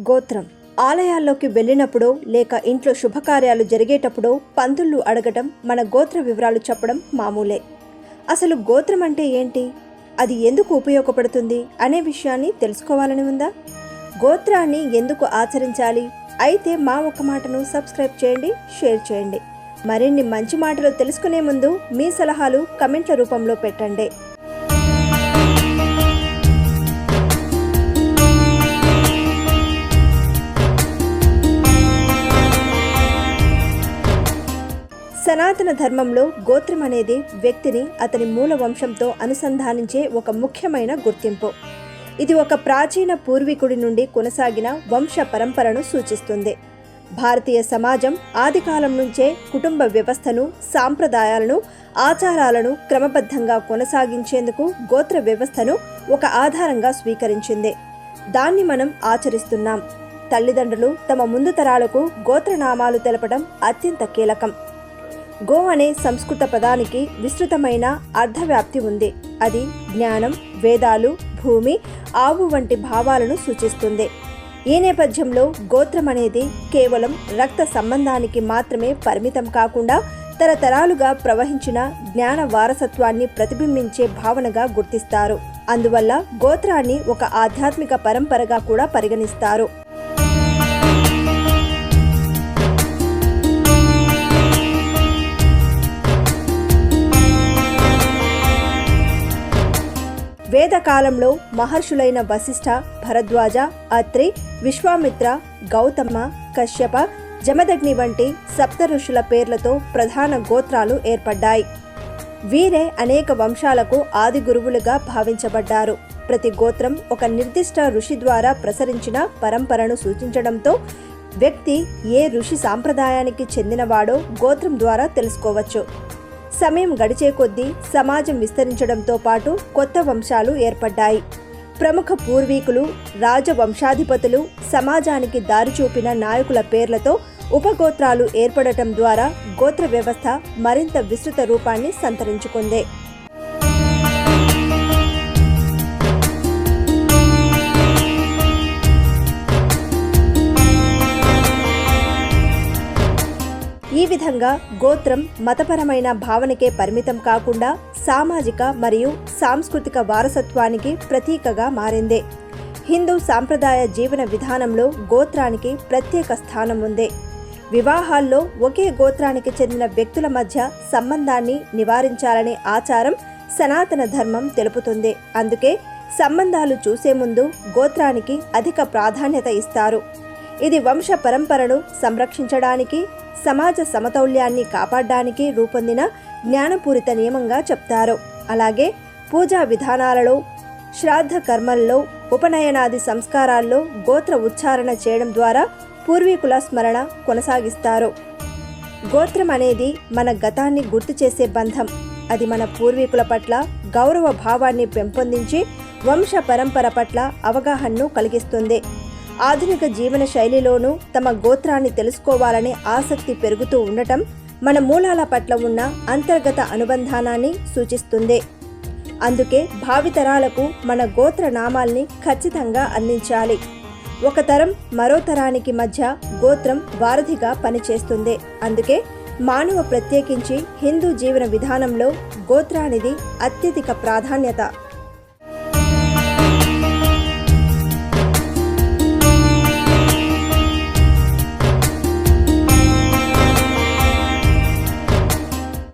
గోత్రం ఆలయాల్లోకి వెళ్ళినప్పుడు లేక ఇంట్లో శుభకార్యాలు జరిగేటప్పుడు పంతుళ్ళు అడగటం, మన గోత్ర వివరాలు చెప్పడం మామూలే. అసలు గోత్రం అంటే ఏంటి, అది ఎందుకు ఉపయోగపడుతుంది అనే విషయాన్ని తెలుసుకోవాలని ఉందా? గోత్రాన్ని ఎందుకు ఆచరించాలి? అయితే మా ఒక్క మాటను సబ్స్క్రైబ్ చేయండి, షేర్ చేయండి. మరిన్ని మంచి మాటలు తెలుసుకునే ముందు మీ సలహాలు కమెంట్ల రూపంలో పెట్టండి. సనాతన ధర్మంలో గోత్రం అనేది వ్యక్తిని అతని మూల వంశంతో అనుసంధానించే ఒక ముఖ్యమైన గుర్తింపు. ఇది ఒక ప్రాచీన పూర్వీకుడి నుండి కొనసాగిన వంశ పరంపరను సూచిస్తుంది. భారతీయ సమాజం ఆదికాలం నుంచే కుటుంబ వ్యవస్థను, సాంప్రదాయాలను, ఆచారాలను క్రమబద్ధంగా కొనసాగించేందుకు గోత్ర వ్యవస్థను ఒక ఆధారంగా స్వీకరించింది. దాన్ని మనం ఆచరిస్తున్నాం. తల్లిదండ్రులు తమ ముందు తరాలకు గోత్రనామాలు తెలపడం అత్యంత కీలకం. గో అనే సంస్కృత పదానికి విస్తృతమైన అర్థవ్యాప్తి ఉంది. అది జ్ఞానం, వేదాలు, భూమి, ఆవు వంటి భావాలను సూచిస్తుంది. ఈ నేపథ్యంలో గోత్రం అనేది కేవలం రక్త సంబంధానికి మాత్రమే పరిమితం కాకుండా తరతరాలుగా ప్రవహించిన జ్ఞాన వారసత్వాన్ని ప్రతిబింబించే భావనగా గుర్తిస్తారు. అందువల్ల గోత్రాన్ని ఒక ఆధ్యాత్మిక పరంపరగా కూడా పరిగణిస్తారు. వేదకాలంలో మహర్షులైన వశిష్ఠ, భరద్వాజ, అత్రి, విశ్వామిత్ర, గౌతమ, కశ్యప, జమదగ్ని వంటి సప్త ఋషుల పేర్లతో ప్రధాన గోత్రాలు ఏర్పడ్డాయి. వీరే అనేక వంశాలకు ఆది గురువులుగా భావించబడ్డారు. ప్రతి గోత్రం ఒక నిర్దిష్ట ఋషి ద్వారా ప్రసరించిన పరంపరను సూచించడంతో వ్యక్తి ఏ ఋషి సాంప్రదాయానికి చెందినవాడో గోత్రం ద్వారా తెలుసుకోవచ్చు. సమయం గడిచే కొద్దీ సమాజం విస్తరించడంతో పాటు కొత్త వంశాలు ఏర్పడ్డాయి. ప్రముఖ పూర్వీకులు, రాజవంశాధిపతులు, సమాజానికి దారి చూపిన నాయకుల పేర్లతో ఉపగోత్రాలు ఏర్పడటం ద్వారా గోత్ర వ్యవస్థ మరింత విస్తృత రూపాన్ని సంతరించుకుంది. ఈ విధంగా గోత్రం మతపరమైన భావనకే పరిమితం కాకుండా సామాజిక మరియు సాంస్కృతిక వారసత్వానికి ప్రతీకగా మారింది. హిందూ సాంప్రదాయ జీవన విధానంలో గోత్రానికి ప్రత్యేక స్థానం ఉంది. వివాహాల్లో ఒకే గోత్రానికి చెందిన వ్యక్తుల మధ్య సంబంధాన్ని నివారించాలనే ఆచారం సనాతన ధర్మం తెలుపుతుంది. అందుకే సంబంధాలు చూసే ముందు గోత్రానికి అధిక ప్రాధాన్యత ఇస్తారు. ఇది వంశ పరంపరను సంరక్షించడానికి, సమాజ సమతౌల్యాన్ని కాపాడడానికి రూపొందిన జ్ఞానపూరిత నియమంగా చెప్తారు. అలాగే పూజా విధానాలలో, శ్రాద్ధ కర్మల్లో, ఉపనయనాది సంస్కారాల్లో గోత్ర ఉచ్చారణ చేయడం ద్వారా పూర్వీకుల స్మరణ కొనసాగిస్తారు. గోత్రం అనేది మన గతాన్ని గుర్తు చేసే బంధం. అది మన పూర్వీకుల పట్ల గౌరవ భావాన్ని పెంపొందించి వంశ పరంపర పట్ల అవగాహనను కలిగిస్తుంది. ఆధునిక జీవన శైలిలోనూ తమ గోత్రాన్ని తెలుసుకోవాలనే ఆసక్తి పెరుగుతూ ఉండటం మన మూలాల పట్ల ఉన్న అంతర్గత అనుబంధానాన్ని సూచిస్తుంది. అందుకే భావితరాలకు మన గోత్ర నామాల్ని ఖచ్చితంగా అందించాలి. ఒక తరం మరో తరానికి మధ్య గోత్రం వారధిగా పనిచేస్తుంది. అందుకే మానవ, ప్రత్యేకించి హిందూ జీవన విధానంలో గోత్రానిది అత్యధిక ప్రాధాన్యత.